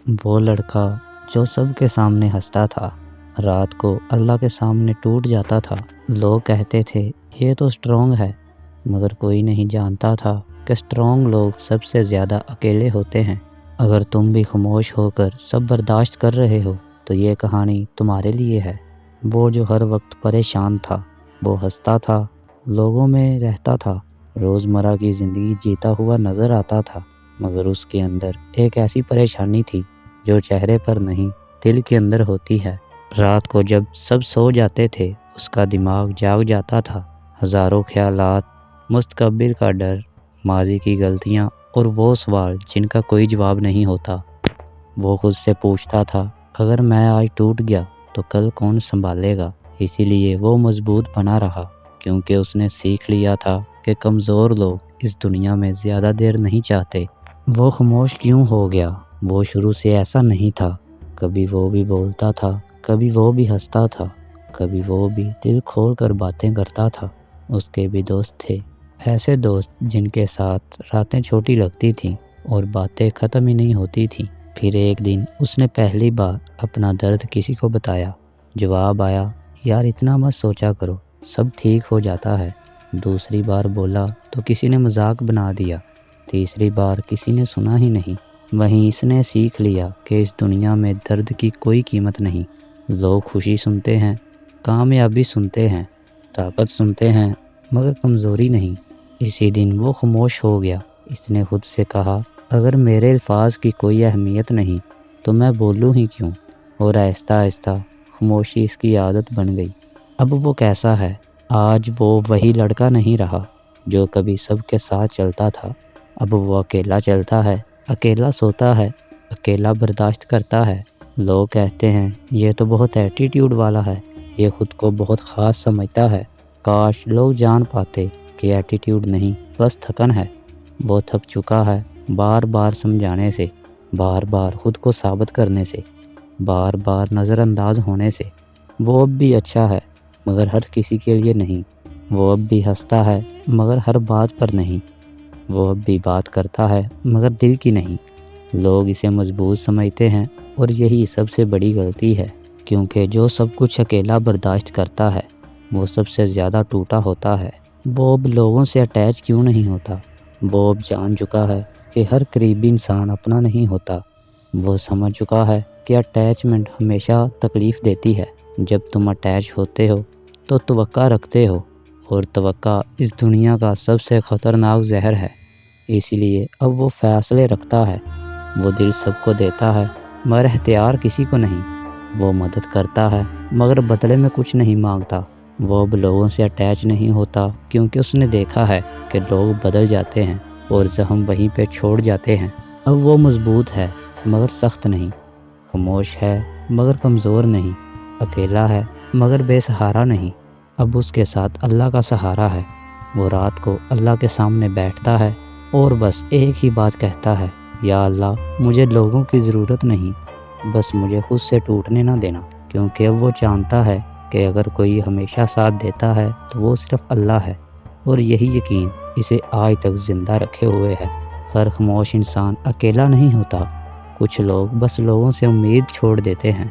وہ لڑکا جو سب کے سامنے ہنستا تھا رات کو اللہ کے سامنے ٹوٹ جاتا تھا۔ لوگ کہتے تھے یہ تو اسٹرانگ ہے، مگر کوئی نہیں جانتا تھا کہ اسٹرانگ لوگ سب سے زیادہ اکیلے ہوتے ہیں۔ اگر تم بھی خاموش ہو کر سب برداشت کر رہے ہو تو یہ کہانی تمہارے لیے ہے۔ وہ جو ہر وقت پریشان تھا، وہ ہنستا تھا، لوگوں میں رہتا تھا، روزمرہ کی زندگی جیتا ہوا نظر آتا تھا، مگر اس کے اندر ایک ایسی پریشانی تھی جو چہرے پر نہیں دل کے اندر ہوتی ہے۔ رات کو جب سب سو جاتے تھے اس کا دماغ جاگ جاتا تھا، ہزاروں خیالات، مستقبل کا ڈر، ماضی کی غلطیاں اور وہ سوال جن کا کوئی جواب نہیں ہوتا۔ وہ خود سے پوچھتا تھا اگر میں آج ٹوٹ گیا تو کل کون سنبھالے گا؟ اسی لیے وہ مضبوط بنا رہا، کیونکہ اس نے سیکھ لیا تھا کہ کمزور لوگ اس دنیا میں زیادہ دیر نہیں چاہتے۔ وہ خاموش کیوں ہو گیا؟ وہ شروع سے ایسا نہیں تھا۔ کبھی وہ بھی بولتا تھا، کبھی وہ بھی ہنستا تھا، کبھی وہ بھی دل کھول کر باتیں کرتا تھا۔ اس کے بھی دوست تھے، ایسے دوست جن کے ساتھ راتیں چھوٹی لگتی تھیں اور باتیں ختم ہی نہیں ہوتی تھیں۔ پھر ایک دن اس نے پہلی بار اپنا درد کسی کو بتایا۔ جواب آیا، یار اتنا مت سوچا کرو، سب ٹھیک ہو جاتا ہے۔ دوسری بار بولا تو کسی نے مذاق بنا دیا، تیسری بار کسی نے سنا ہی نہیں۔ وہیں اس نے سیکھ لیا کہ اس دنیا میں درد کی کوئی قیمت نہیں۔ لوگ خوشی سنتے ہیں، کامیابی سنتے ہیں، طاقت سنتے ہیں، مگر کمزوری نہیں۔ اسی دن وہ خاموش ہو گیا۔ اس نے خود سے کہا اگر میرے الفاظ کی کوئی اہمیت نہیں تو میں بولوں ہی کیوں؟ اور آہستہ آہستہ خاموشی اس کی عادت بن گئی۔ اب وہ کیسا ہے؟ آج وہ وہی لڑکا نہیں رہا جو کبھی سب کے ساتھ چلتا تھا۔ اب وہ اکیلا چلتا ہے، اکیلا سوتا ہے، اکیلا برداشت کرتا ہے۔ لوگ کہتے ہیں یہ تو بہت ایٹیٹیوڈ والا ہے، یہ خود کو بہت خاص سمجھتا ہے۔ کاش لوگ جان پاتے کہ ایٹیٹیوڈ نہیں، بس تھکن ہے۔ وہ تھک چکا ہے بار بار سمجھانے سے، بار بار خود کو ثابت کرنے سے، بار بار نظر انداز ہونے سے۔ وہ اب بھی اچھا ہے مگر ہر کسی کے لیے نہیں۔ وہ اب بھی ہنستا ہے مگر ہر بات پر نہیں۔ وہ اب بھی بات کرتا ہے مگر دل کی نہیں۔ لوگ اسے مضبوط سمجھتے ہیں اور یہی سب سے بڑی غلطی ہے، کیونکہ جو سب کچھ اکیلا برداشت کرتا ہے وہ سب سے زیادہ ٹوٹا ہوتا ہے۔ وہ اب لوگوں سے اٹیچ کیوں نہیں ہوتا؟ وہ اب جان چکا ہے کہ ہر قریبی انسان اپنا نہیں ہوتا۔ وہ سمجھ چکا ہے کہ اٹیچمنٹ ہمیشہ تکلیف دیتی ہے۔ جب تم اٹیچ ہوتے ہو تو توقع رکھتے ہو، اور توقع اس دنیا کا سب سے خطرناک زہر ہے۔ اسی لیے اب وہ فیصلے رکھتا ہے، وہ دل سب کو دیتا ہے مگر اختیار کسی کو نہیں۔ وہ مدد کرتا ہے مگر بدلے میں کچھ نہیں مانگتا۔ وہ اب لوگوں سے اٹیچ نہیں ہوتا کیونکہ اس نے دیکھا ہے کہ لوگ بدل جاتے ہیں اور زخم وہیں پہ چھوڑ جاتے ہیں۔ اب وہ مضبوط ہے مگر سخت نہیں، خاموش ہے مگر کمزور نہیں، اکیلا ہے مگر بے سہارا نہیں۔ اب اس کے ساتھ اللہ کا سہارا ہے۔ وہ رات کو اللہ کے سامنے بیٹھتا ہے اور بس ایک ہی بات کہتا ہے، یا اللہ مجھے لوگوں کی ضرورت نہیں، بس مجھے خود سے ٹوٹنے نہ دینا۔ کیونکہ اب وہ جانتا ہے کہ اگر کوئی ہمیشہ ساتھ دیتا ہے تو وہ صرف اللہ ہے، اور یہی یقین اسے آج تک زندہ رکھے ہوئے ہے۔ ہر خاموش انسان اکیلا نہیں ہوتا، کچھ لوگ بس لوگوں سے امید چھوڑ دیتے ہیں۔